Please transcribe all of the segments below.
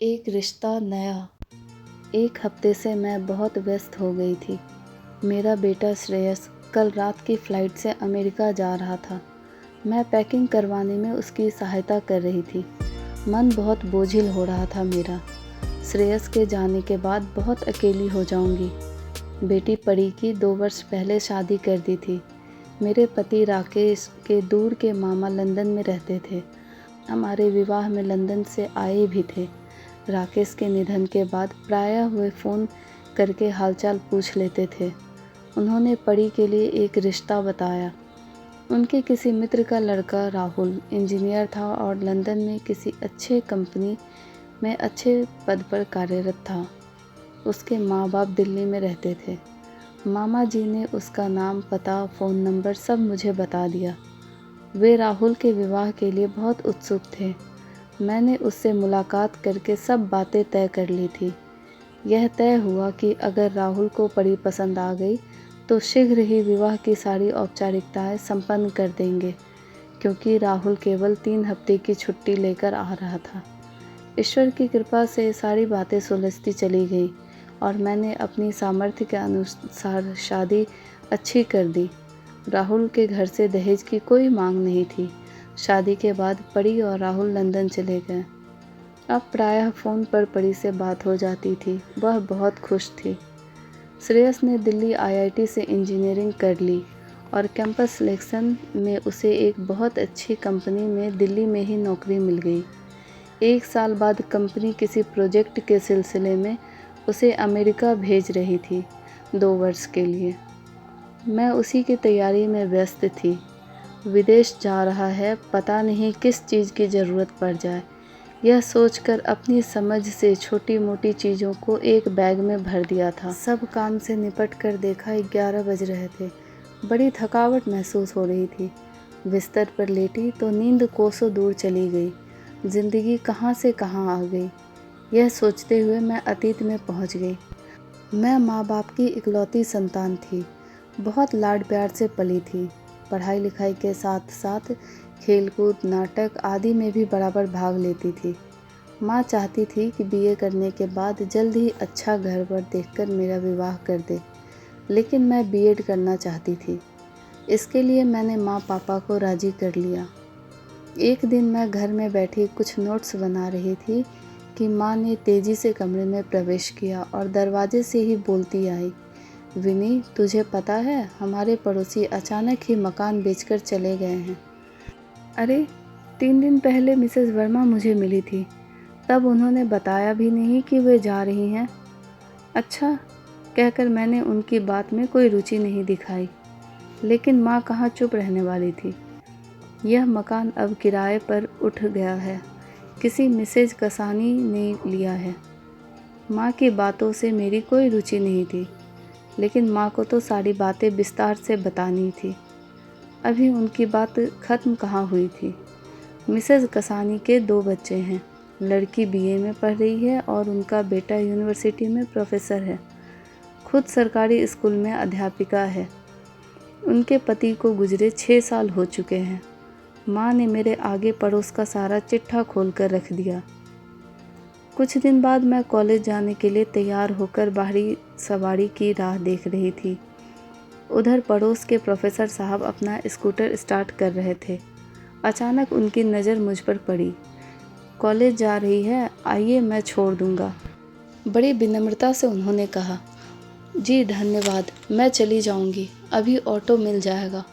एक रिश्ता नया। एक हफ्ते से मैं बहुत व्यस्त हो गई थी। मेरा बेटा श्रेयस कल रात की फ़्लाइट से अमेरिका जा रहा था। मैं पैकिंग करवाने में उसकी सहायता कर रही थी। मन बहुत बोझिल हो रहा था मेरा। श्रेयस के जाने के बाद बहुत अकेली हो जाऊंगी। बेटी परी की 2 वर्ष पहले शादी कर दी थी। मेरे पति राकेश के दूर के मामा लंदन में रहते थे। हमारे विवाह में लंदन से आए भी थे। राकेश के निधन के बाद प्रायः वे फ़ोन करके हालचाल पूछ लेते थे। उन्होंने परी के लिए एक रिश्ता बताया। उनके किसी मित्र का लड़का राहुल इंजीनियर था और लंदन में किसी अच्छे कंपनी में अच्छे पद पर कार्यरत था। उसके माँ बाप दिल्ली में रहते थे। मामा जी ने उसका नाम, पता, फ़ोन नंबर सब मुझे बता दिया। वे राहुल के विवाह के लिए बहुत उत्सुक थे। मैंने उससे मुलाकात करके सब बातें तय कर ली थी। यह तय हुआ कि अगर राहुल को परी पसंद आ गई तो शीघ्र ही विवाह की सारी औपचारिकताएं संपन्न कर देंगे, क्योंकि राहुल केवल 3 हफ्ते की छुट्टी लेकर आ रहा था। ईश्वर की कृपा से सारी बातें सुलझती चली गई और मैंने अपनी सामर्थ्य के अनुसार शादी अच्छी कर दी। राहुल के घर से दहेज की कोई मांग नहीं थी। शादी के बाद परी और राहुल लंदन चले गए। अब प्रायः फ़ोन पर परी से बात हो जाती थी। वह बहुत खुश थी। श्रेयस ने दिल्ली आईआईटी से इंजीनियरिंग कर ली और कैंपस सिलेक्शन में उसे एक बहुत अच्छी कंपनी में दिल्ली में ही नौकरी मिल गई। 1 साल बाद कंपनी किसी प्रोजेक्ट के सिलसिले में उसे अमेरिका भेज रही थी 2 वर्ष के लिए। मैं उसी की तैयारी में व्यस्त थी। विदेश जा रहा है, पता नहीं किस चीज़ की ज़रूरत पड़ जाए। यह सोचकर अपनी समझ से छोटी मोटी चीज़ों को एक बैग में भर दिया था। सब काम से निपट कर देखा 11 बज रहे थे। बड़ी थकावट महसूस हो रही थी। बिस्तर पर लेटी तो नींद कोसों दूर चली गई। जिंदगी कहाँ से कहाँ आ गई, यह सोचते हुए मैं अतीत में पहुँच गई। मैं माँ बाप की इकलौती संतान थी। बहुत लाड प्यार से पली थी। पढ़ाई लिखाई के साथ साथ खेलकूद, नाटक आदि में भी बराबर भाग लेती थी। माँ चाहती थी कि बीए करने के बाद जल्द ही अच्छा घर वर देखकर मेरा विवाह कर दे, लेकिन मैं बीएड करना चाहती थी। इसके लिए मैंने माँ पापा को राजी कर लिया। एक दिन मैं घर में बैठी कुछ नोट्स बना रही थी कि माँ ने तेज़ी से कमरे में प्रवेश किया और दरवाजे से ही बोलती आई, विनी, तुझे पता है हमारे पड़ोसी अचानक ही मकान बेचकर चले गए हैं। अरे, 3 दिन पहले मिसेस वर्मा मुझे मिली थी। तब उन्होंने बताया भी नहीं कि वे जा रही हैं। अच्छा, कहकर मैंने उनकी बात में कोई रुचि नहीं दिखाई। लेकिन माँ कहाँ चुप रहने वाली थी। यह मकान अब किराए पर उठ गया है। किसी मिसेज कसानी ने लिया है। माँ की बातों से मेरी कोई रुचि नहीं थी, लेकिन माँ को तो सारी बातें विस्तार से बतानी थी। अभी उनकी बात ख़त्म कहाँ हुई थी। मिसेज कसानी के 2 बच्चे हैं। लड़की बीए में पढ़ रही है और उनका बेटा यूनिवर्सिटी में प्रोफेसर है। खुद सरकारी स्कूल में अध्यापिका है। उनके पति को गुजरे 6 साल हो चुके हैं। माँ ने मेरे आगे पड़ोस का सारा चिट्ठा खोल कर रख दिया। कुछ दिन बाद मैं कॉलेज जाने के लिए तैयार होकर बाहरी सवारी की राह देख रही थी। उधर पड़ोस के प्रोफेसर साहब अपना स्कूटर स्टार्ट कर रहे थे। अचानक उनकी नज़र मुझ पर पड़ी। कॉलेज जा रही है, आइए मैं छोड़ दूंगा। बड़ी विनम्रता से उन्होंने कहा, जी धन्यवाद, मैं चली जाऊंगी, अभी ऑटो मिल जाएगा।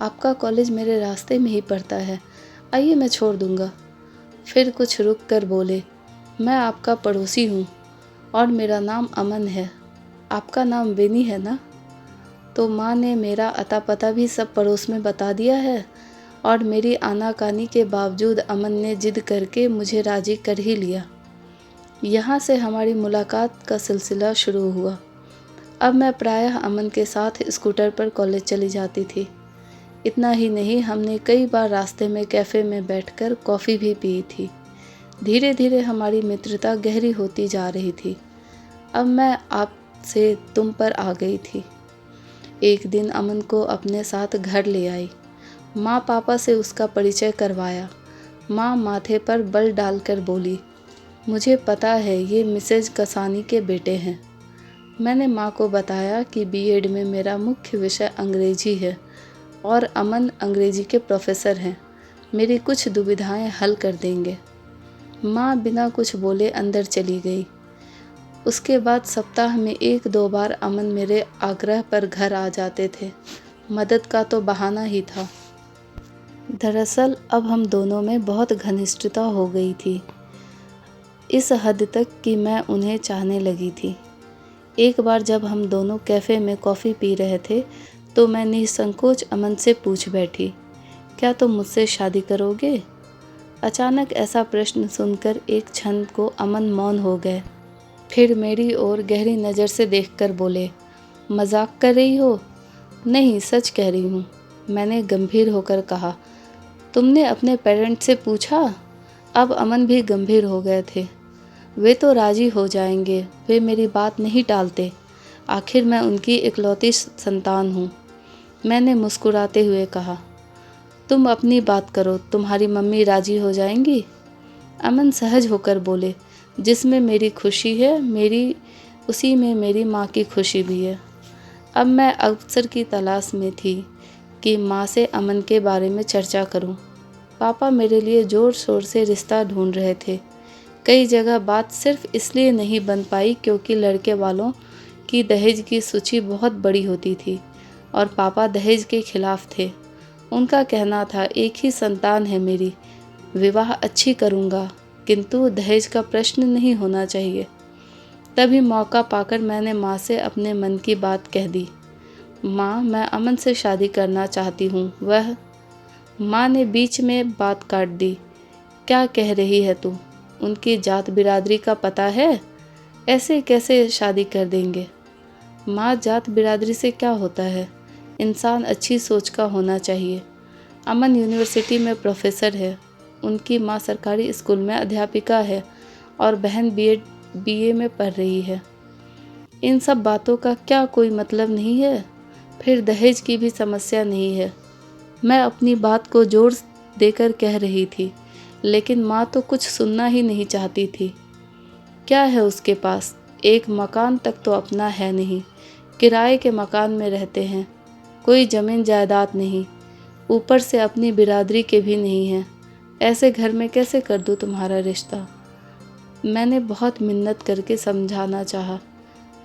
आपका कॉलेज मेरे रास्ते में ही पड़ता है, आइए मैं छोड़ दूंगा। फिर कुछ रुक कर बोले, मैं आपका पड़ोसी हूँ और मेरा नाम अमन है। आपका नाम विनी है ना? तो माँ ने मेरा अता पता भी सब पड़ोस में बता दिया है और मेरी आनाकानी के बावजूद अमन ने जिद करके मुझे राजी कर ही लिया। यहाँ से हमारी मुलाकात का सिलसिला शुरू हुआ। अब मैं प्रायः अमन के साथ स्कूटर पर कॉलेज चली जाती थी। इतना ही नहीं, हमने कई बार रास्ते में कैफ़े में बैठकर कॉफ़ी भी पी थी। धीरे धीरे हमारी मित्रता गहरी होती जा रही थी। अब मैं आपसे तुम पर आ गई थी। एक दिन अमन को अपने साथ घर ले आई। माँ पापा से उसका परिचय करवाया। माँ माथे पर बल डालकर बोली, मुझे पता है ये मिसेज कसानी के बेटे हैं। मैंने माँ को बताया कि बीएड में मेरा मुख्य विषय अंग्रेजी है और अमन अंग्रेजी के प्रोफेसर हैं, मेरी कुछ दुविधाएं हल कर देंगे। माँ बिना कुछ बोले अंदर चली गई। उसके बाद सप्ताह में 1-2 बार अमन मेरे आग्रह पर घर आ जाते थे। मदद का तो बहाना ही था। दरअसल अब हम दोनों में बहुत घनिष्ठता हो गई थी, इस हद तक कि मैं उन्हें चाहने लगी थी। एक बार जब हम दोनों कैफ़े में कॉफ़ी पी रहे थे तो मैं निसंकोच अमन से पूछ बैठी, क्या तुम मुझसे शादी करोगे? अचानक ऐसा प्रश्न सुनकर एक क्षण को अमन मौन हो गए। फिर मेरी ओर गहरी नज़र से देखकर बोले, मजाक कर रही हो? नहीं, सच कह रही हूँ, मैंने गंभीर होकर कहा। तुमने अपने पेरेंट्स से पूछा? अब अमन भी गंभीर हो गए थे। वे तो राजी हो जाएंगे, वे मेरी बात नहीं टालते, आखिर मैं उनकी इकलौती संतान हूँ। मैंने मुस्कुराते हुए कहा, तुम अपनी बात करो, तुम्हारी मम्मी राजी हो जाएंगी? अमन सहज होकर बोले, जिसमें मेरी खुशी है उसी में मेरी माँ की खुशी भी है। अब मैं अवसर की तलाश में थी कि माँ से अमन के बारे में चर्चा करूं। पापा मेरे लिए ज़ोर शोर से रिश्ता ढूंढ रहे थे। कई जगह बात सिर्फ इसलिए नहीं बन पाई क्योंकि लड़के वालों की दहेज की सूची बहुत बड़ी होती थी और पापा दहेज के खिलाफ थे। उनका कहना था, एक ही संतान है मेरी, विवाह अच्छी करूँगा किंतु दहेज का प्रश्न नहीं होना चाहिए। तभी मौका पाकर मैंने माँ से अपने मन की बात कह दी। माँ, मैं अमन से शादी करना चाहती हूँ। वह माँ ने बीच में बात काट दी। क्या कह रही है तू? उनकी जात बिरादरी का पता है? ऐसे कैसे शादी कर देंगे? माँ, जात बिरादरी से क्या होता है? इंसान अच्छी सोच का होना चाहिए। अमन यूनिवर्सिटी में प्रोफेसर है, उनकी माँ सरकारी स्कूल में अध्यापिका है और बहन बीए में पढ़ रही है। इन सब बातों का क्या कोई मतलब नहीं है? फिर दहेज की भी समस्या नहीं है। मैं अपनी बात को जोर देकर कह रही थी, लेकिन माँ तो कुछ सुनना ही नहीं चाहती थी। क्या है उसके पास? एक मकान तक तो अपना है नहीं, किराए के मकान में रहते हैं, कोई ज़मीन जायदाद नहीं, ऊपर से अपनी बिरादरी के भी नहीं हैं। ऐसे घर में कैसे कर दूँ तुम्हारा रिश्ता? मैंने बहुत मिन्नत करके समझाना चाहा,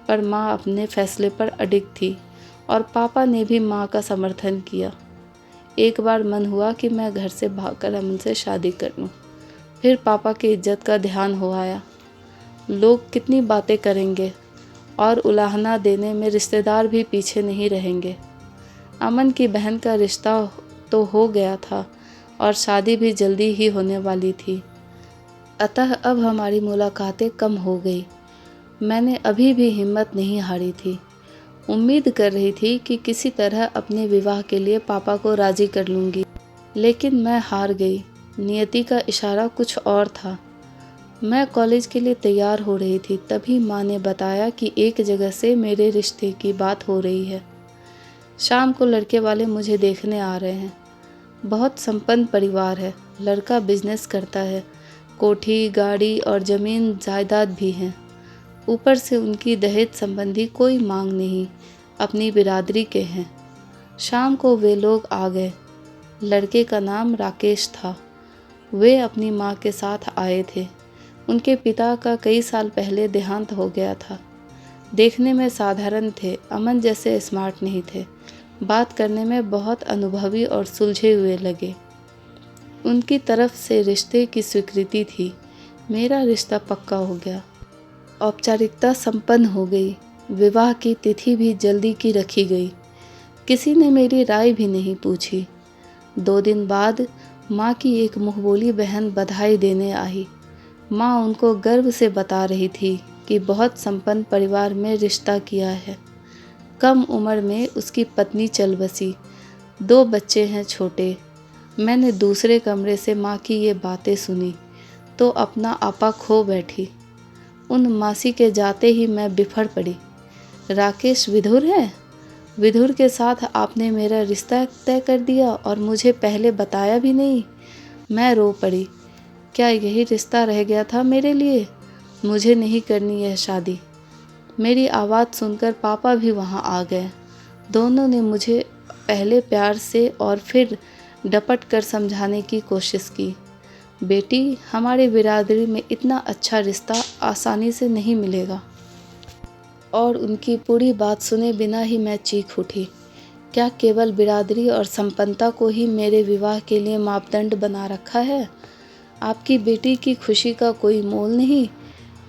पर माँ अपने फैसले पर अडिग थी और पापा ने भी माँ का समर्थन किया। एक बार मन हुआ कि मैं घर से भागकर अमन से शादी कर लूँ। फिर पापा की इज्जत का ध्यान हो आया। लोग कितनी बातें करेंगे और उलाहना देने में रिश्तेदार भी पीछे नहीं रहेंगे। अमन की बहन का रिश्ता तो हो गया था और शादी भी जल्दी ही होने वाली थी। अतः अब हमारी मुलाकातें कम हो गई। मैंने अभी भी हिम्मत नहीं हारी थी। उम्मीद कर रही थी कि किसी तरह अपने विवाह के लिए पापा को राज़ी कर लूँगी, लेकिन मैं हार गई। नियति का इशारा कुछ और था। मैं कॉलेज के लिए तैयार हो रही थी, तभी माँ ने बताया कि एक जगह से मेरे रिश्ते की बात हो रही है। शाम को लड़के वाले मुझे देखने आ रहे हैं। बहुत संपन्न परिवार है, लड़का बिजनेस करता है, कोठी, गाड़ी और ज़मीन जायदाद भी हैं। ऊपर से उनकी दहेज संबंधी कोई मांग नहीं, अपनी बिरादरी के हैं। शाम को वे लोग आ गए। लड़के का नाम राकेश था। वे अपनी माँ के साथ आए थे। उनके पिता का कई साल पहले देहांत हो गया था। देखने में साधारण थे, अमन जैसे स्मार्ट नहीं थे। बात करने में बहुत अनुभवी और सुलझे हुए लगे। उनकी तरफ से रिश्ते की स्वीकृति थी। मेरा रिश्ता पक्का हो गया। औपचारिकता संपन्न हो गई। विवाह की तिथि भी जल्दी की रखी गई। किसी ने मेरी राय भी नहीं पूछी। 2 दिन बाद माँ की एक मुँहबोली बहन बधाई देने आई। माँ उनको गर्व से बता रही थी कि बहुत संपन्न परिवार में रिश्ता किया है। कम उम्र में उसकी पत्नी चल बसी। 2 बच्चे हैं छोटे। मैंने दूसरे कमरे से माँ की ये बातें सुनी तो अपना आपा खो बैठी। उन मासी के जाते ही मैं बिफर पड़ी। राकेश विधुर है? विधुर के साथ आपने मेरा रिश्ता तय कर दिया और मुझे पहले बताया भी नहीं। मैं रो पड़ी। क्या यही रिश्ता रह गया था मेरे लिए? मुझे नहीं करनी यह शादी। मेरी आवाज़ सुनकर पापा भी वहाँ आ गए। दोनों ने मुझे पहले प्यार से और फिर डपट कर समझाने की कोशिश की। बेटी, हमारी बिरादरी में इतना अच्छा रिश्ता आसानी से नहीं मिलेगा। और उनकी पूरी बात सुने बिना ही मैं चीख उठी। क्या केवल बिरादरी और संपन्नता को ही मेरे विवाह के लिए मापदंड बना रखा है? आपकी बेटी की खुशी का कोई मोल नहीं?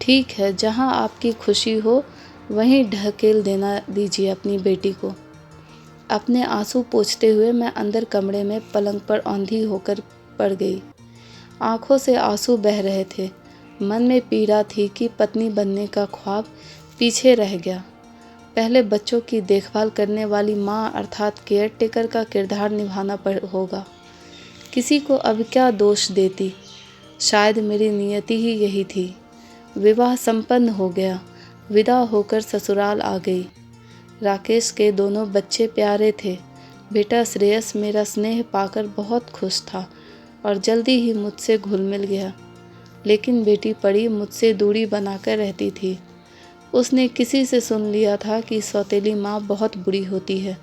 ठीक है, जहाँ आपकी खुशी हो वहीं ढकेल देना दीजिए अपनी बेटी को। अपने आंसू पोंछते हुए मैं अंदर कमरे में पलंग पर औंधी होकर पड़ गई। आंखों से आंसू बह रहे थे। मन में पीड़ा थी कि पत्नी बनने का ख्वाब पीछे रह गया। पहले बच्चों की देखभाल करने वाली माँ अर्थात केयर टेकर का किरदार निभाना होगा। किसी को अब क्या दोष देती? शायद मेरी नियति ही यही थी। विवाह संपन्न हो गया। विदा होकर ससुराल आ गई। राकेश के दोनों बच्चे प्यारे थे। बेटा श्रेयस मेरा स्नेह पाकर बहुत खुश था और जल्दी ही मुझसे घुल मिल गया। लेकिन बेटी परी मुझसे दूरी बनाकर रहती थी। उसने किसी से सुन लिया था कि सौतेली माँ बहुत बुरी होती है।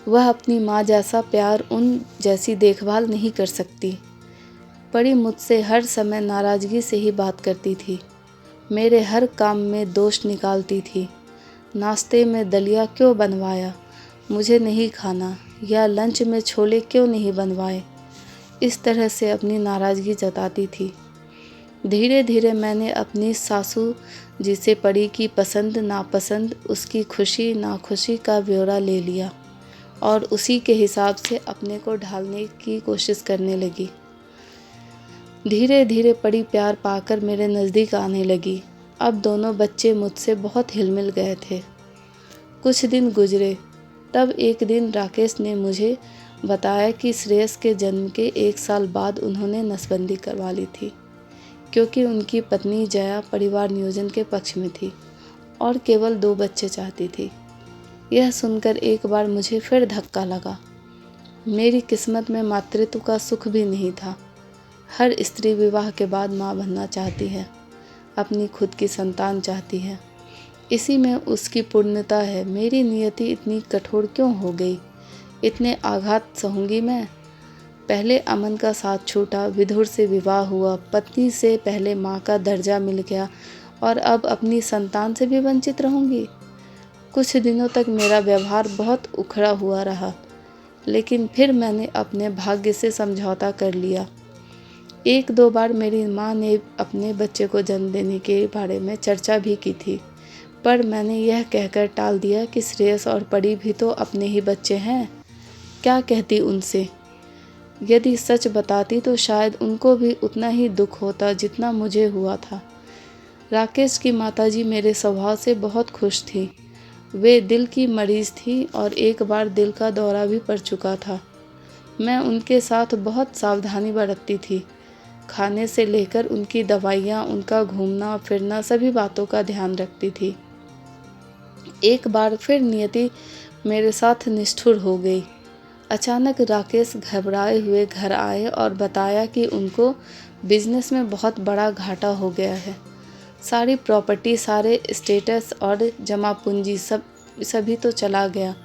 वह अपनी माँ जैसा प्यार, उन जैसी देखभाल नहीं कर सकती। परी मुझसे हर समय नाराज़गी से ही बात करती थी। मेरे हर काम में दोष निकालती थी। नाश्ते में दलिया क्यों बनवाया, मुझे नहीं खाना, या लंच में छोले क्यों नहीं बनवाए, इस तरह से अपनी नाराज़गी जताती थी। धीरे धीरे मैंने अपनी सासू जी से परी की पसंद नापसंद, उसकी खुशी नाखुशी का ब्यौरा ले लिया और उसी के हिसाब से अपने को ढालने की कोशिश करने लगी। धीरे धीरे परी प्यार पाकर मेरे नज़दीक आने लगी। अब दोनों बच्चे मुझसे बहुत हिलमिल गए थे। कुछ दिन गुजरे, तब एक दिन राकेश ने मुझे बताया कि श्रेयस के जन्म के 1 साल बाद उन्होंने नसबंदी करवा ली थी, क्योंकि उनकी पत्नी जया परिवार नियोजन के पक्ष में थी और केवल 2 बच्चे चाहती थी। यह सुनकर एक बार मुझे फिर धक्का लगा। मेरी किस्मत में मातृत्व का सुख भी नहीं था। हर स्त्री विवाह के बाद माँ बनना चाहती है, अपनी खुद की संतान चाहती है। इसी में उसकी पूर्णता है। मेरी नियति इतनी कठोर क्यों हो गई? इतने आघात सहूँगी मैं? पहले अमन का साथ छूटा, विधुर से विवाह हुआ, पत्नी से पहले माँ का दर्जा मिल गया और अब अपनी संतान से भी वंचित रहूँगी। कुछ दिनों तक मेरा व्यवहार बहुत उखड़ा हुआ रहा, लेकिन फिर मैंने अपने भाग्य से समझौता कर लिया। 1-2 बार मेरी माँ ने अपने बच्चे को जन्म देने के बारे में चर्चा भी की थी, पर मैंने यह कहकर टाल दिया कि श्रेयस और परी भी तो अपने ही बच्चे हैं। क्या कहती उनसे? यदि सच बताती तो शायद उनको भी उतना ही दुख होता जितना मुझे हुआ था। राकेश की माताजी मेरे स्वभाव से बहुत खुश थी। वे दिल की मरीज़ थी और एक बार दिल का दौरा भी पड़ चुका था। मैं उनके साथ बहुत सावधानी बरतती थी। खाने से लेकर उनकी दवाइयाँ, उनका घूमना फिरना, सभी बातों का ध्यान रखती थी। एक बार फिर नियति मेरे साथ निष्ठुर हो गई। अचानक राकेश घबराए हुए घर आए और बताया कि उनको बिजनेस में बहुत बड़ा घाटा हो गया है। सारी प्रॉपर्टी, सारे स्टेटस और जमा पूंजी सभी तो चला गया,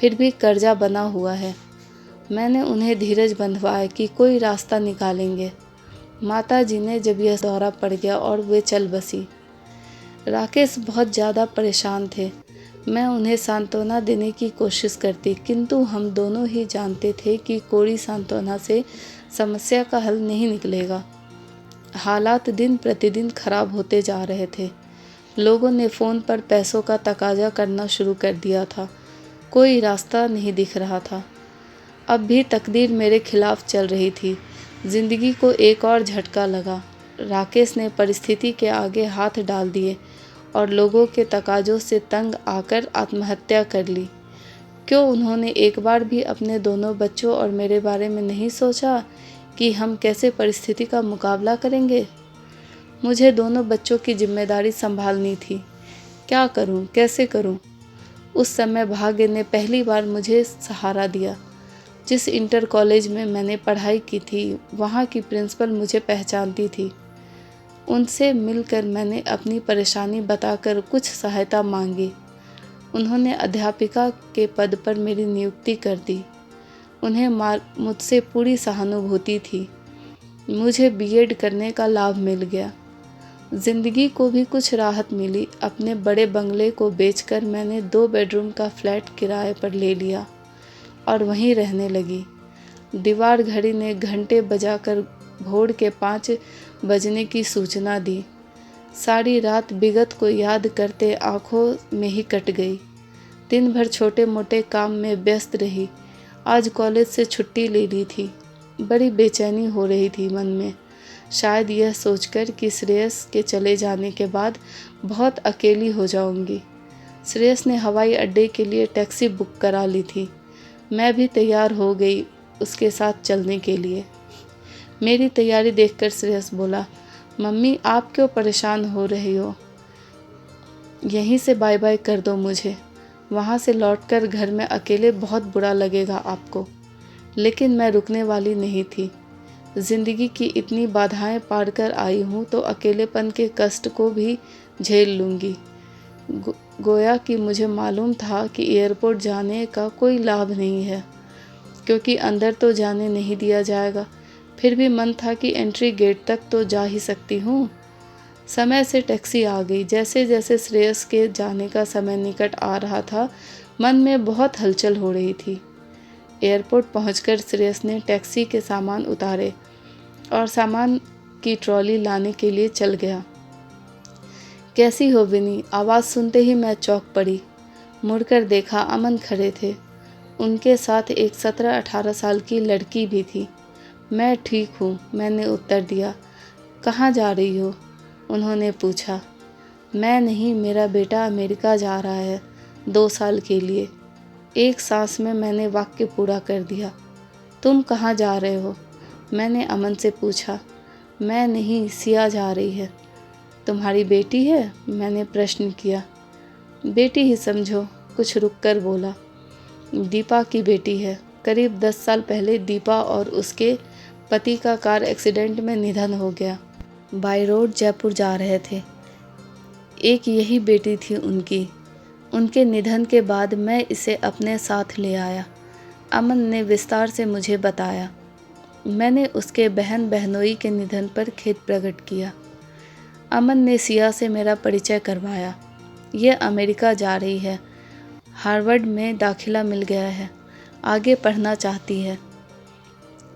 फिर भी कर्जा बना हुआ है। मैंने उन्हें धीरज बंधवाया कि कोई रास्ता निकालेंगे। माता जी ने जब यह दौरा पड़ गया और वे चल बसी। राकेश बहुत ज़्यादा परेशान थे। मैं उन्हें सांत्वना देने की कोशिश करती, किंतु हम दोनों ही जानते थे कि कोरी सांत्वना से समस्या का हल नहीं निकलेगा। हालात दिन प्रतिदिन खराब होते जा रहे थे। लोगों ने फ़ोन पर पैसों का तकाजा करना शुरू कर दिया था। कोई रास्ता नहीं दिख रहा था। अब भी तकदीर मेरे खिलाफ चल रही थी। जिंदगी को एक और झटका लगा। राकेश ने परिस्थिति के आगे हाथ डाल दिए और लोगों के तकाजों से तंग आकर आत्महत्या कर ली। क्यों उन्होंने एक बार भी अपने दोनों बच्चों और मेरे बारे में नहीं सोचा कि हम कैसे परिस्थिति का मुकाबला करेंगे? मुझे दोनों बच्चों की जिम्मेदारी संभालनी थी। क्या करूं, कैसे करूं? उस समय भाग्य ने पहली बार मुझे सहारा दिया। जिस इंटर कॉलेज में मैंने पढ़ाई की थी वहाँ की प्रिंसिपल मुझे पहचानती थी। उनसे मिलकर मैंने अपनी परेशानी बताकर कुछ सहायता मांगी। उन्होंने अध्यापिका के पद पर मेरी नियुक्ति कर दी। उन्हें मुझसे पूरी सहानुभूति थी। मुझे बीएड करने का लाभ मिल गया। ज़िंदगी को भी कुछ राहत मिली। अपने बड़े बंगले को बेचकर मैंने 2 बेडरूम का फ्लैट किराए पर ले लिया और वहीं रहने लगी। दीवार घड़ी ने घंटे बजाकर भोर के 5 बजने की सूचना दी। सारी रात विगत को याद करते आंखों में ही कट गई। दिन भर छोटे मोटे काम में व्यस्त रही। आज कॉलेज से छुट्टी ले ली थी। बड़ी बेचैनी हो रही थी मन में, शायद यह सोचकर कि श्रेयस के चले जाने के बाद बहुत अकेली हो जाऊंगी। श्रेयस ने हवाई अड्डे के लिए टैक्सी बुक करा ली थी। मैं भी तैयार हो गई उसके साथ चलने के लिए। मेरी तैयारी देखकर श्रेयस बोला, मम्मी आप क्यों परेशान हो रही हो? यहीं से बाय बाय कर दो मुझे। वहाँ से लौटकर घर में अकेले बहुत बुरा लगेगा आपको। लेकिन मैं रुकने वाली नहीं थी। ज़िंदगी की इतनी बाधाएं पार कर आई हूँ तो अकेलेपन के कष्ट को भी झेल लूँगी। गोया कि मुझे मालूम था कि एयरपोर्ट जाने का कोई लाभ नहीं है, क्योंकि अंदर तो जाने नहीं दिया जाएगा। फिर भी मन था कि एंट्री गेट तक तो जा ही सकती हूँ। समय से टैक्सी आ गई। जैसे जैसे श्रेयस के जाने का समय निकट आ रहा था, मन में बहुत हलचल हो रही थी। एयरपोर्ट पहुंचकर श्रेयस ने टैक्सी के सामान उतारे और सामान की ट्रॉली लाने के लिए चल गया। कैसी हो विनी? आवाज़ सुनते ही मैं चौंक पड़ी। मुड़कर देखा, अमन खड़े थे। उनके साथ एक 17-18 साल की लड़की भी थी। मैं ठीक हूँ, मैंने उत्तर दिया। कहाँ जा रही हो? उन्होंने पूछा। मैं नहीं, मेरा बेटा अमेरिका जा रहा है 2 साल के लिए। एक सांस में मैंने वाक्य पूरा कर दिया। तुम कहाँ जा रहे हो? मैंने अमन से पूछा। मैं नहीं, सिया जा रही है। तुम्हारी बेटी है? मैंने प्रश्न किया। बेटी ही समझो, कुछ रुक कर बोला। दीपा की बेटी है। करीब 10 साल पहले दीपा और उसके पति का कार एक्सीडेंट में निधन हो गया। बाई रोड जयपुर जा रहे थे। एक यही बेटी थी उनकी। उनके निधन के बाद मैं इसे अपने साथ ले आया। अमन ने विस्तार से मुझे बताया। मैंने उसके बहन बहनोई के निधन पर खेद प्रकट किया। अमन ने सिया से मेरा परिचय करवाया। यह अमेरिका जा रही है। हार्वर्ड में दाखिला मिल गया है। आगे पढ़ना चाहती है।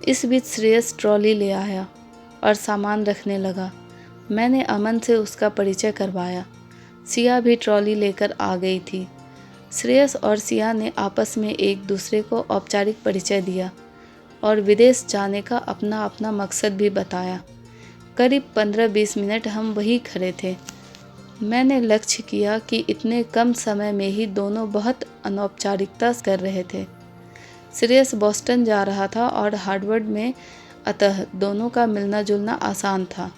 इस बीच श्रेयस ट्रॉली ले आया और सामान रखने लगा। मैंने अमन से उसका परिचय करवाया। सिया भी ट्रॉली लेकर आ गई थी। श्रेयस और सिया ने आपस में एक दूसरे को औपचारिक परिचय दिया और विदेश जाने का अपना अपना मकसद भी बताया। करीब 15-20 मिनट हम वहीं खड़े थे। मैंने लक्ष्य किया कि इतने कम समय में ही दोनों बहुत अनौपचारिकता कर रहे थे। श्रेयस बॉस्टन जा रहा था और हार्वर्ड में, अतः दोनों का मिलना जुलना आसान था।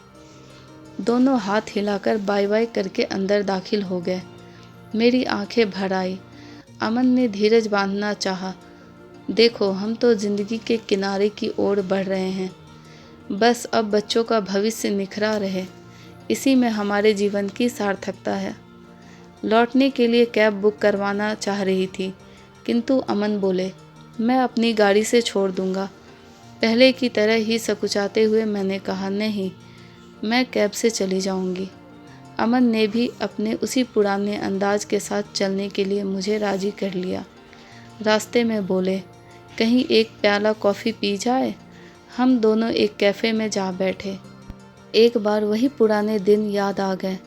दोनों हाथ हिलाकर बाय बाय करके अंदर दाखिल हो गए। मेरी आंखें भर आई। अमन ने धीरज बांधना चाहा। देखो, हम तो ज़िंदगी के किनारे की ओर बढ़ रहे हैं। बस अब बच्चों का भविष्य निखरा रहे, इसी में हमारे जीवन की सार्थकता है। लौटने के लिए कैब बुक करवाना चाह रही थी, किंतु अमन बोले, मैं अपनी गाड़ी से छोड़ दूंगा। पहले की तरह ही सकुचाते हुए मैंने कहा, नहीं, मैं कैब से चली जाऊंगी। अमन ने भी अपने उसी पुराने अंदाज के साथ चलने के लिए मुझे राज़ी कर लिया। रास्ते में बोले, कहीं एक प्याला कॉफ़ी पी जाए। हम दोनों एक कैफ़े में जा बैठे। एक बार वही पुराने दिन याद आ गए।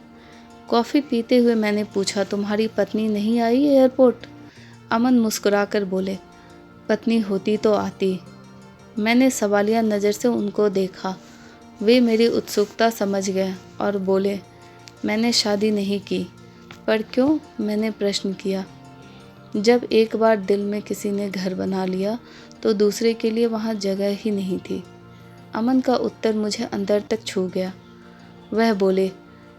कॉफ़ी पीते हुए मैंने पूछा, तुम्हारी पत्नी नहीं आई एयरपोर्ट? अमन मुस्कुराकर बोले, पत्नी होती तो आती। मैंने सवालिया नज़र से उनको देखा। वे मेरी उत्सुकता समझ गए और बोले, मैंने शादी नहीं की। पर क्यों? मैंने प्रश्न किया। जब एक बार दिल में किसी ने घर बना लिया तो दूसरे के लिए वहाँ जगह ही नहीं थी। अमन का उत्तर मुझे अंदर तक छू गया। वह बोले,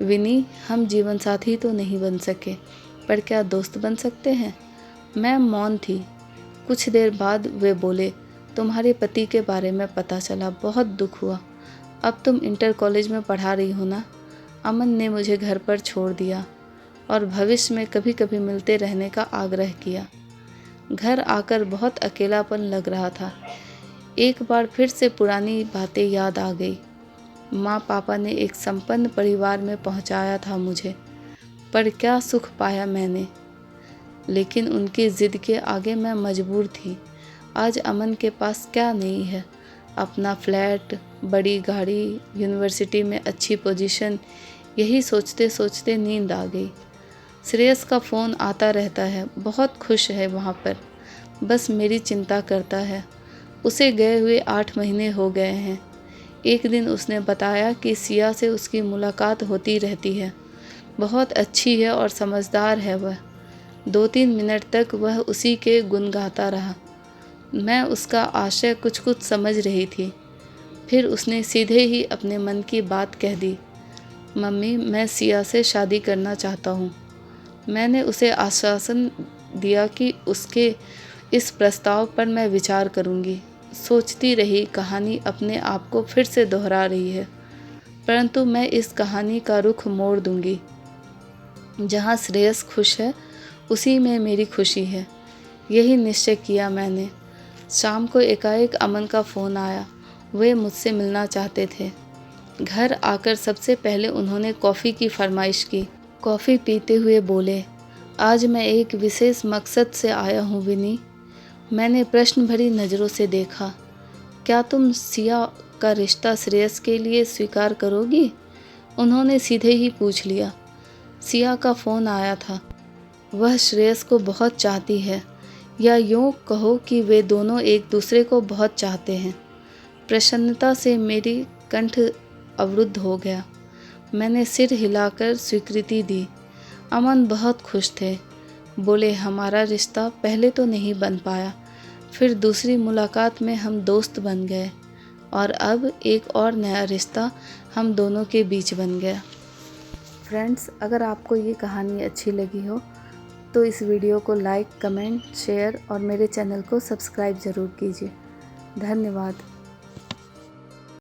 विनी, हम जीवन साथी तो नहीं बन सके, पर क्या दोस्त बन सकते हैं? मैं मौन थी। कुछ देर बाद वे बोले, तुम्हारे पति के बारे में पता चला, बहुत दुख हुआ। अब तुम इंटर कॉलेज में पढ़ा रही हो ना। अमन ने मुझे घर पर छोड़ दिया और भविष्य में कभी कभी मिलते रहने का आग्रह किया। घर आकर बहुत अकेलापन लग रहा था। एक बार फिर से पुरानी बातें याद आ गई। माँ पापा ने एक संपन्न परिवार में पहुँचाया था मुझे, पर क्या सुख पाया मैंने। लेकिन उनकी ज़िद के आगे मैं मजबूर थी। आज अमन के पास क्या नहीं है, अपना फ्लैट, बड़ी गाड़ी, यूनिवर्सिटी में अच्छी पोजीशन। यही सोचते सोचते नींद आ गई। श्रेयस का फ़ोन आता रहता है, बहुत खुश है वहाँ पर, बस मेरी चिंता करता है। उसे गए हुए 8 महीने हो गए हैं। एक दिन उसने बताया कि सिया से उसकी मुलाकात होती रहती है, बहुत अच्छी है और समझदार है वह। 2-3 मिनट तक वह उसी के गुण गाता रहा। मैं उसका आशय कुछ कुछ समझ रही थी। फिर उसने सीधे ही अपने मन की बात कह दी, मम्मी मैं सिया से शादी करना चाहता हूँ। मैंने उसे आश्वासन दिया कि उसके इस प्रस्ताव पर मैं विचार करूँगी। सोचती रही, कहानी अपने आप को फिर से दोहरा रही है, परंतु मैं इस कहानी का रुख मोड़ दूँगी। जहाँ श्रेयस खुश है उसी में मेरी खुशी है, यही निश्चय किया मैंने। शाम को एकाएक अमन का फ़ोन आया। वे मुझसे मिलना चाहते थे। घर आकर सबसे पहले उन्होंने कॉफ़ी की फरमाइश की। कॉफ़ी पीते हुए बोले, आज मैं एक विशेष मकसद से आया हूँ विनी। मैंने प्रश्न भरी नज़रों से देखा। क्या तुम सिया का रिश्ता श्रेयस के लिए स्वीकार करोगी? उन्होंने सीधे ही पूछ लिया। सिया का फ़ोन आया था। वह श्रेयस को बहुत चाहती है, या यूँ कहो कि वे दोनों एक दूसरे को बहुत चाहते हैं। प्रसन्नता से मेरी कंठ अवरुद्ध हो गया। मैंने सिर हिलाकर स्वीकृति दी। अमन बहुत खुश थे। बोले, हमारा रिश्ता पहले तो नहीं बन पाया, फिर दूसरी मुलाकात में हम दोस्त बन गए, और अब एक और नया रिश्ता हम दोनों के बीच बन गया। फ्रेंड्स, अगर आपको ये कहानी अच्छी लगी हो तो इस वीडियो को लाइक, कमेंट, शेयर और मेरे चैनल को सब्सक्राइब ज़रूर कीजिए। धन्यवाद।